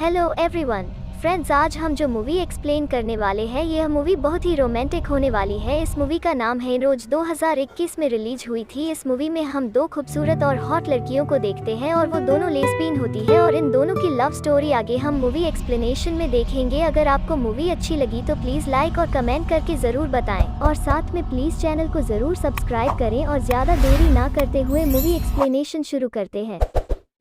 Hello everyone friends, आज हम जो मूवी एक्सप्लेन करने वाले हैं यह मूवी बहुत ही रोमांटिक होने वाली है। इस मूवी का नाम है रोज, 2021 में रिलीज हुई थी। इस मूवी में हम दो खूबसूरत और हॉट लड़कियों को देखते हैं और वो दोनों लेस्बियन होती है और इन दोनों की लव स्टोरी आगे हम मूवी एक्सप्लेनेशन में देखेंगे। अगर आपको मूवी अच्छी लगी तो प्लीज लाइक और कमेंट करके जरूर बताएं और साथ में प्लीज चैनल को जरूर सब्सक्राइब करें। और ज्यादा देरी ना करते हुए मूवी एक्सप्लेनेशन शुरू करते हैं।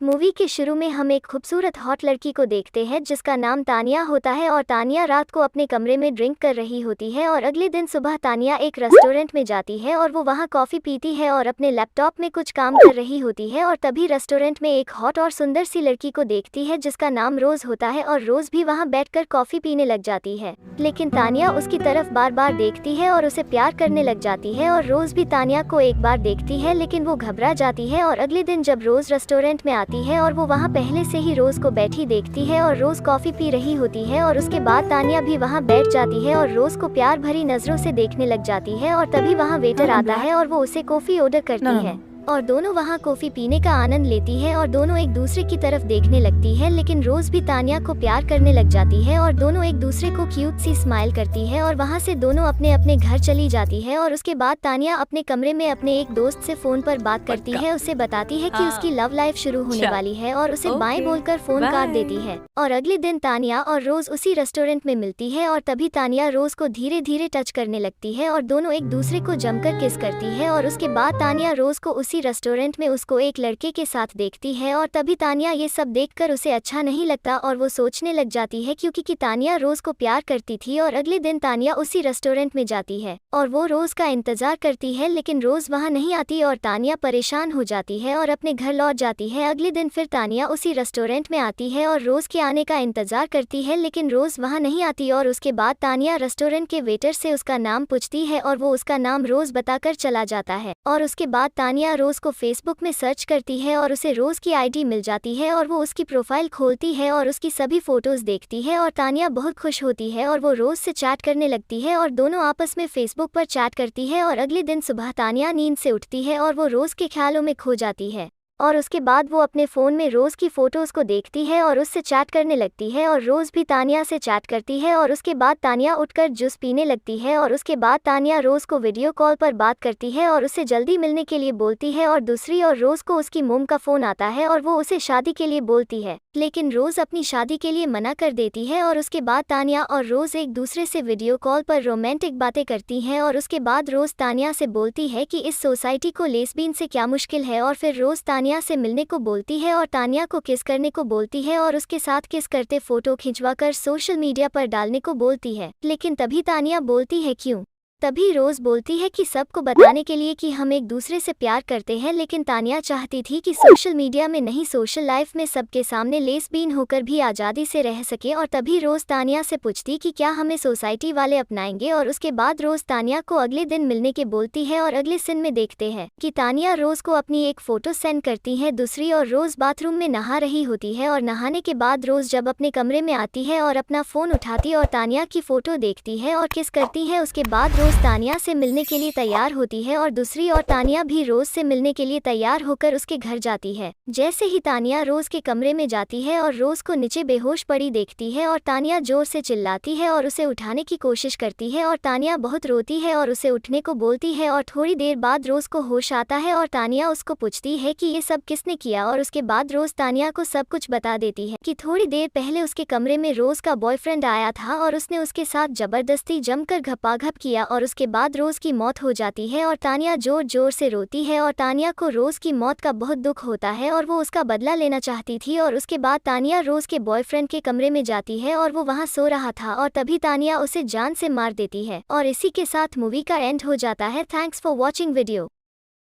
मूवी के शुरू में हम एक खूबसूरत हॉट लड़की को देखते हैं जिसका नाम तानिया होता है और तानिया रात को अपने कमरे में ड्रिंक कर रही होती है। और अगले दिन सुबह तानिया एक रेस्टोरेंट में जाती है और वो वहाँ कॉफ़ी पीती है और अपने लैपटॉप में कुछ काम कर रही होती है। और तभी रेस्टोरेंट में एक हॉट और सुंदर सी लड़की को देखती है जिसका नाम रोज़ होता है और रोज़ भी वहाँ बैठकर कॉफ़ी पीने लग जाती है। लेकिन तानिया उसकी तरफ बार बार देखती है और उसे प्यार करने लग जाती है। और रोज़ भी तानिया को एक बार देखती है लेकिन वो घबरा जाती है। और अगले दिन जब रोज़ रेस्टोरेंट में आती है और वो वहाँ पहले से ही रोज़ को बैठी देखती है और रोज़ कॉफ़ी पी रही होती है और उसके बाद तानिया भी वहाँ बैठ जाती है और रोज़ को प्यार भरी नज़रों से देखने लग जाती है। और तभी वहाँ वेटर आता है और वो उसे कॉफ़ी ऑर्डर करती है और दोनों वहाँ कॉफ़ी पीने का आनंद लेती है और दोनों एक दूसरे की तरफ देखने लगती है। लेकिन रोज़ भी तानिया को प्यार करने लग जाती है और दोनों एक दूसरे को क्यूट सी स्माइल करती है और वहाँ से दोनों अपने अपने घर चली जाती है। और उसके बाद तानिया अपने कमरे में अपने एक दोस्त से फ़ोन पर बात करती है, उसे बताती है कि उसकी लव लाइफ शुरू होने वाली है और उसे बाय बोलकर फ़ोन काट देती है। और अगले दिन तानिया और रोज़ उसी रेस्टोरेंट में मिलती है और तभी तानिया रोज़ को धीरे धीरे टच करने लगती है और दोनों एक दूसरे को जमकर किस करती है। और उसके बाद तानिया रोज़ को उसी रेस्टोरेंट में उसको एक लड़के के साथ देखती है और तभी तानिया ये सब देखकर उसे अच्छा नहीं लगता और वो सोचने लग जाती है क्योंकि तानिया रोज़ को प्यार करती थी। और अगले दिन तानिया उसी रेस्टोरेंट में जाती है और वो रोज़ का इंतजार करती है लेकिन रोज़ वहाँ नहीं आती और तानिया परेशान हो जाती है और अपने घर लौट जाती है। अगले दिन फिर तानिया उसी रेस्टोरेंट में आती है और रोज़ के आने का इंतजार करती है लेकिन रोज़ वहाँ नहीं आती। और उसके बाद तानिया रेस्टोरेंट के वेटर से उसका नाम पूछती है और वो उसका नाम रोज़ बताकर चला जाता है। और उसके बाद तानिया रोज़ को फेसबुक में सर्च करती है और उसे रोज़ की आईडी मिल जाती है और वो उसकी प्रोफाइल खोलती है और उसकी सभी फोटोज़ देखती है और तानिया बहुत खुश होती है और वो रोज़ से चैट करने लगती है और दोनों आपस में फेसबुक पर चैट करती है। और अगले दिन सुबह तानिया नींद से उठती है और वो रोज़ के ख्यालों में खो जाती है और उसके बाद वो अपने फ़ोन में रोज़ की फ़ोटोज़ को देखती है और उससे चैट करने लगती है और रोज़ भी तानिया से चैट करती है। और उसके बाद तानिया उठकर जूस पीने लगती है और उसके बाद तानिया रोज़ को वीडियो कॉल पर बात करती है और उससे जल्दी मिलने के लिए बोलती है। और दूसरी ओर रोज़ को उसकी मोम का फ़ोन आता है और वो उसे शादी के लिए बोलती है लेकिन रोज़ अपनी शादी के लिए मना कर देती है। और उसके बाद तानिया और रोज़ एक दूसरे से वीडियो कॉल पर रोमांटिक बातें करती हैं और उसके बाद रोज़ तानिया से बोलती है कि इस सोसाइटी को लेस्बियन से क्या मुश्किल है। और फिर रोज़ तानिया से मिलने को बोलती है और तानिया को किस करने को बोलती है और उसके साथ किस करते फोटो खिंचवाकर सोशल मीडिया पर डालने को बोलती है। लेकिन तभी तानिया बोलती है क्यों? तभी रोज़ बोलती है कि सबको बताने के लिए कि हम एक दूसरे से प्यार करते हैं। लेकिन तानिया चाहती थी कि सोशल मीडिया में नहीं, सोशल लाइफ में सबके सामने लेस्बियन होकर भी आज़ादी से रह सके। और तभी रोज़ तानिया से पूछती कि क्या हमें सोसाइटी वाले अपनाएंगे। और उसके बाद रोज़ तानिया को अगले दिन मिलने के बोलती है और अगले सीन में देखते हैं कि तानिया रोज़ को अपनी एक फ़ोटो सेंड करती है दूसरी और रोज़ बाथरूम में नहा रही होती है। और नहाने के बाद रोज़ जब अपने कमरे में आती है और अपना फ़ोन उठाती और तानिया की फ़ोटो देखती है और किस करती है। उसके बाद तानिया से मिलने के लिए तैयार होती है और दूसरी ओर तानिया भी रोज़ से मिलने के लिए तैयार होकर उसके घर जाती है। जैसे ही तानिया रोज़ के कमरे में जाती है और रोज़ को नीचे बेहोश पड़ी देखती है और तानिया जोर से चिल्लाती है और उसे उठाने की कोशिश करती है और तानिया बहुत रोती है और उसे उठने को बोलती है। और थोड़ी देर बाद रोज़ को होश आता है और तानिया उसको पूछती है कि ये सब किसने किया। और उसके बाद रोज़ तानिया को सब कुछ बता देती है कि थोड़ी देर पहले उसके कमरे में रोज़ का बॉयफ्रेंड आया था और उसने उसके साथ जबरदस्ती जमकर घपाघप किया और उसके बाद रोज़ की मौत हो जाती है। और तानिया जोर जोर से रोती है और तानिया को रोज़ की मौत का बहुत दुख होता है और वो उसका बदला लेना चाहती थी। और उसके बाद तानिया रोज़ के बॉयफ्रेंड के कमरे में जाती है और वो वहाँ सो रहा था और तभी तानिया उसे जान से मार देती है। और इसी के साथ मूवी का एंड हो जाता है। Thanks for watching video.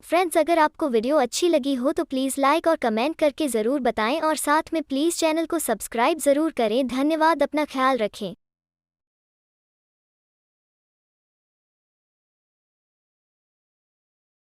Friends, अगर आपको वीडियो अच्छी लगी हो तो प्लीज़ लाइक और कमेंट करके ज़रूर बताएं और साथ में प्लीज़ चैनल को सब्सक्राइब ज़रूर करें। धन्यवाद, अपना ख्याल रखें।